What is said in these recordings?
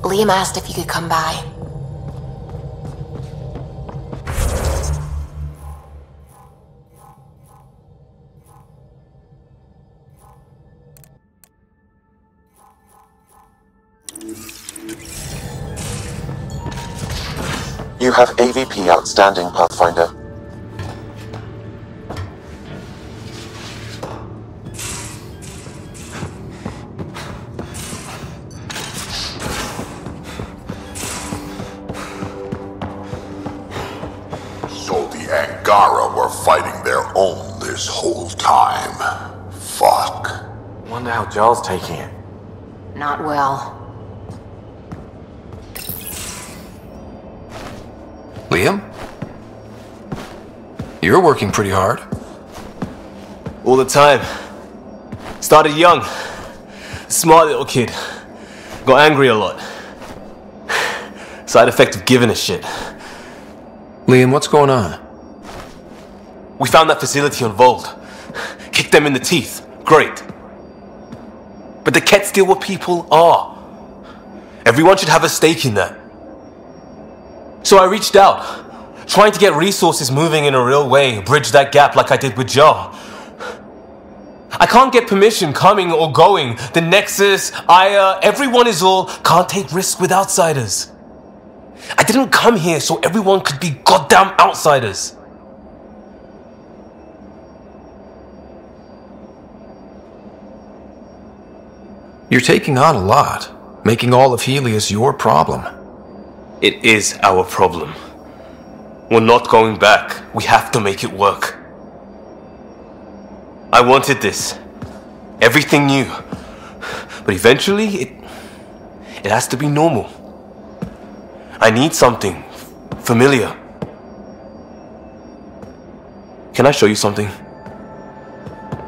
Liam asked if you could come by. You have AVP outstanding, Pathfinder. So the Angara were fighting their own this whole time. Fuck. Wonder how Joel's taking it. Not well. Liam? You're working pretty hard. All the time. Started young. Smart little kid. Got angry a lot. Side effect of giving a shit. Liam, what's going on? We found that facility on Vold. Kicked them in the teeth. Great. But they can't steal what people are. Everyone should have a stake in that. So I reached out, trying to get resources moving in a real way, bridge that gap like I did with Joe. I can't get permission coming or going. The Nexus, Aya, everyone is all, can't take risks with outsiders. I didn't come here so everyone could be goddamn outsiders. You're taking on a lot, making all of Helios your problem. It is our problem. We're not going back. We have to make it work. I wanted this. Everything new. But eventually, it has to be normal. I need something familiar. Can I show you something?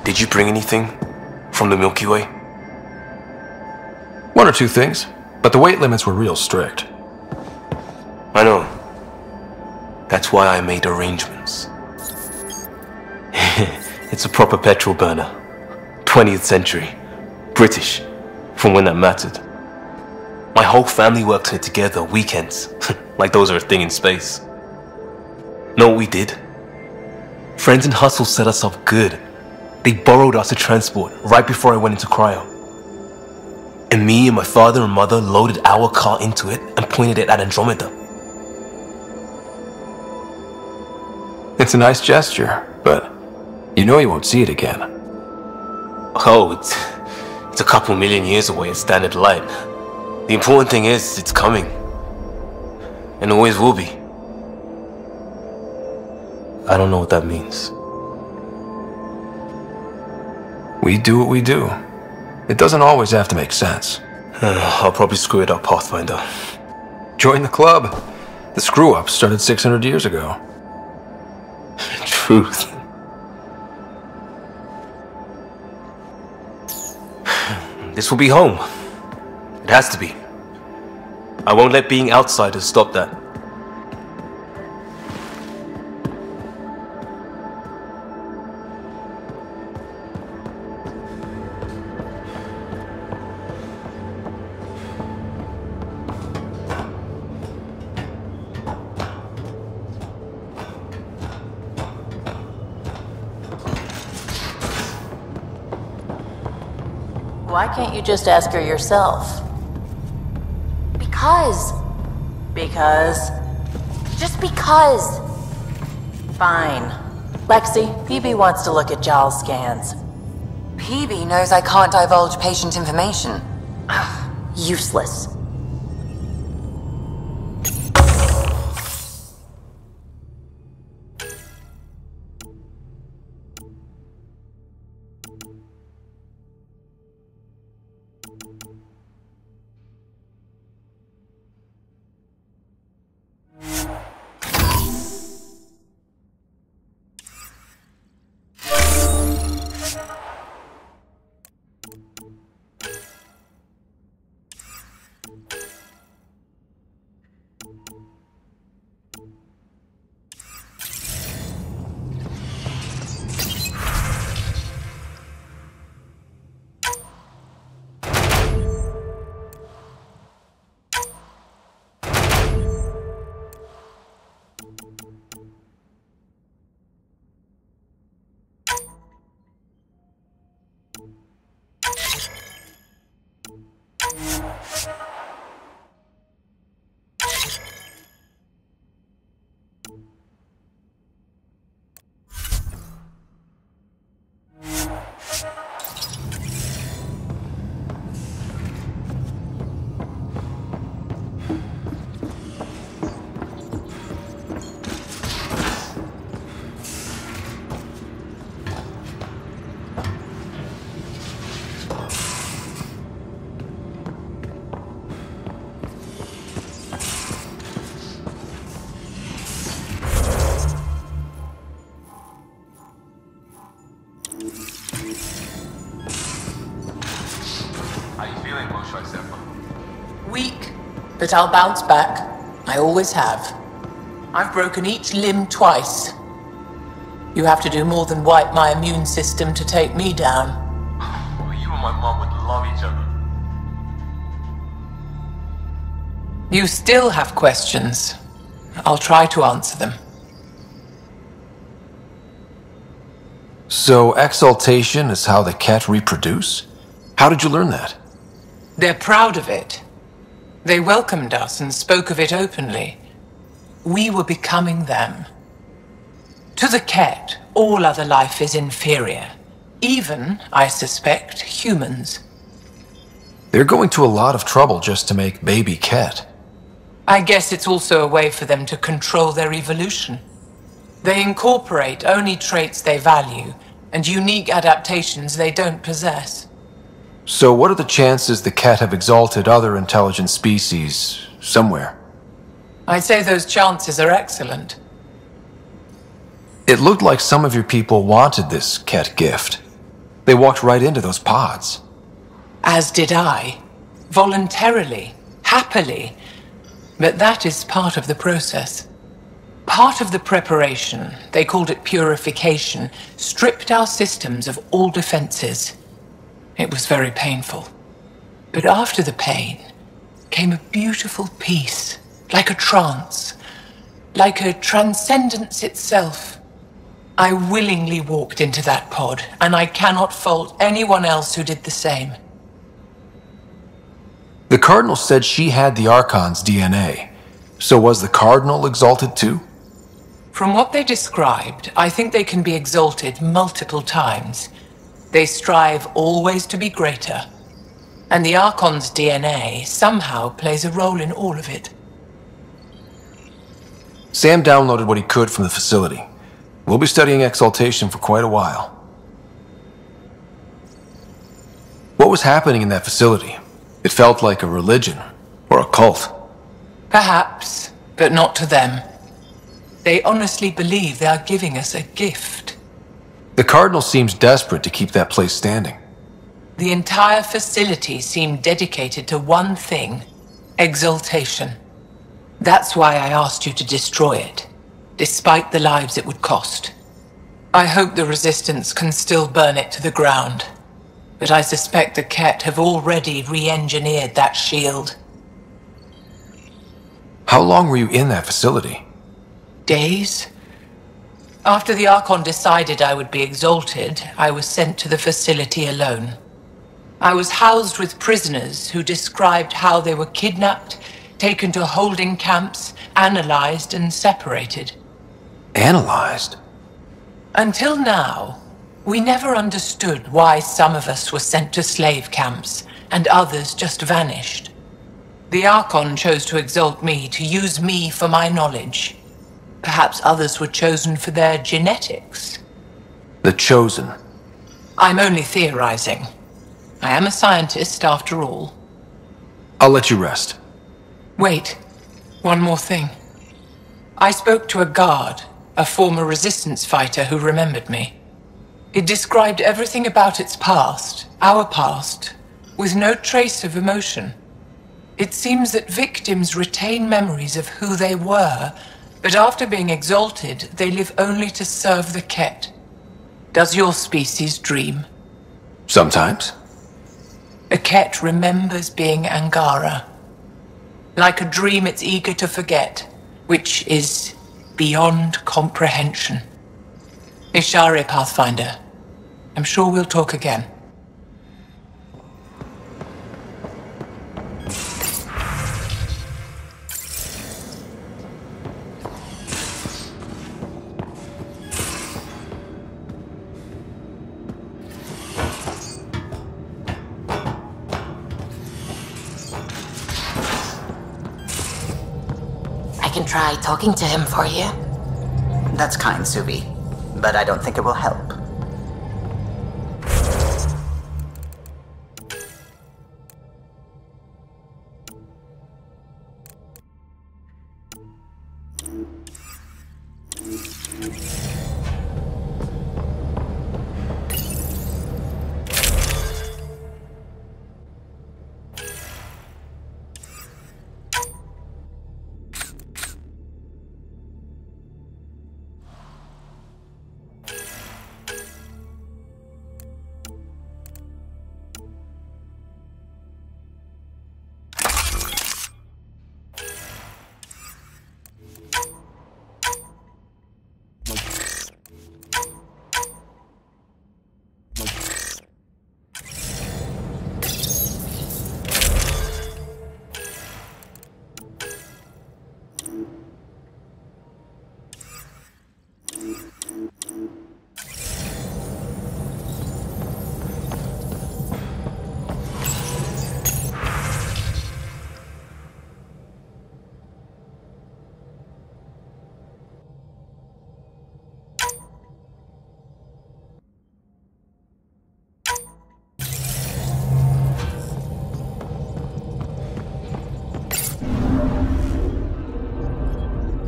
Did you bring anything from the Milky Way? One or two things, but the weight limits were real strict. I know. That's why I made arrangements. It's a proper petrol burner. 20th century. British. From when that mattered. My whole family worked on it together, weekends. Like those are a thing in space. Know what we did? Friends in Hustle set us up good. They borrowed us to transport right before I went into cryo. And me and my father and mother loaded our car into it and pointed it at Andromeda. It's a nice gesture, but you know you won't see it again. Oh, it's a couple million years away at standard light. The important thing is, it's coming. And always will be. I don't know what that means. We do what we do. It doesn't always have to make sense. I'll probably screw it up, Pathfinder. Join the club. The screw-up started 600 years ago. Truth. This will be home. It has to be. I won't let being outsiders stop that. Why can't you just ask her yourself? Because. Just because. Fine. Lexi, PB wants to look at Giles' scans. PB knows I can't divulge patient information. Useless. How you feeling, Moshe? Weak, but I'll bounce back. I always have. I've broken each limb twice. You have to do more than wipe my immune system to take me down. You and my mom would love each other. You still have questions. I'll try to answer them. So, exaltation is how the Ket reproduce? How did you learn that? They're proud of it. They welcomed us and spoke of it openly. We were becoming them. To the Ket, all other life is inferior. Even, I suspect, humans. They're going to a lot of trouble just to make baby Ket. I guess it's also a way for them to control their evolution. They incorporate only traits they value, and unique adaptations they don't possess. So what are the chances the Ket have exalted other intelligent species somewhere? I'd say those chances are excellent. It looked like some of your people wanted this Ket gift. They walked right into those pods. As did I. Voluntarily. Happily. But that is part of the process. Part of the preparation, they called it purification, stripped our systems of all defenses. It was very painful. But after the pain came a beautiful peace, like a trance, like a transcendence itself. I willingly walked into that pod, and I cannot fault anyone else who did the same. The Cardinal said she had the Archon's DNA. So was the Cardinal exalted too? From what they described, I think they can be exalted multiple times. They strive always to be greater. And the Archon's DNA somehow plays a role in all of it. Sam downloaded what he could from the facility. We'll be studying exaltation for quite a while. What was happening in that facility? It felt like a religion or a cult. Perhaps, but not to them. They honestly believe they are giving us a gift. The Cardinal seems desperate to keep that place standing. The entire facility seemed dedicated to one thing: exaltation. That's why I asked you to destroy it, despite the lives it would cost. I hope the Resistance can still burn it to the ground, but I suspect the Ket have already re-engineered that shield. How long were you in that facility? Days? After the Archon decided I would be exalted, I was sent to the facility alone. I was housed with prisoners who described how they were kidnapped, taken to holding camps, analyzed and separated. Analyzed? Until now, we never understood why some of us were sent to slave camps and others just vanished. The Archon chose to exalt me, to use me for my knowledge. Perhaps others were chosen for their genetics. The Chosen. I'm only theorizing. I am a scientist, after all. I'll let you rest. Wait, one more thing. I spoke to a guard, a former Resistance fighter who remembered me. It described everything about its past, our past, with no trace of emotion. It seems that victims retain memories of who they were, but after being exalted, they live only to serve the Ket. Does your species dream? Sometimes. A Ket remembers being Angara. Like a dream it's eager to forget, which is beyond comprehension. Ishari, Pathfinder. I'm sure we'll talk again. I can try talking to him for you. That's kind, Suvi, but I don't think it will help.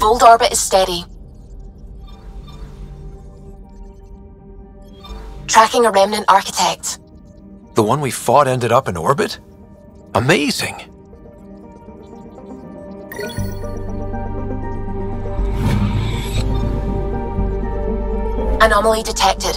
Vold orbit is steady. Tracking a remnant architect. The one we fought ended up in orbit? Amazing. Anomaly detected.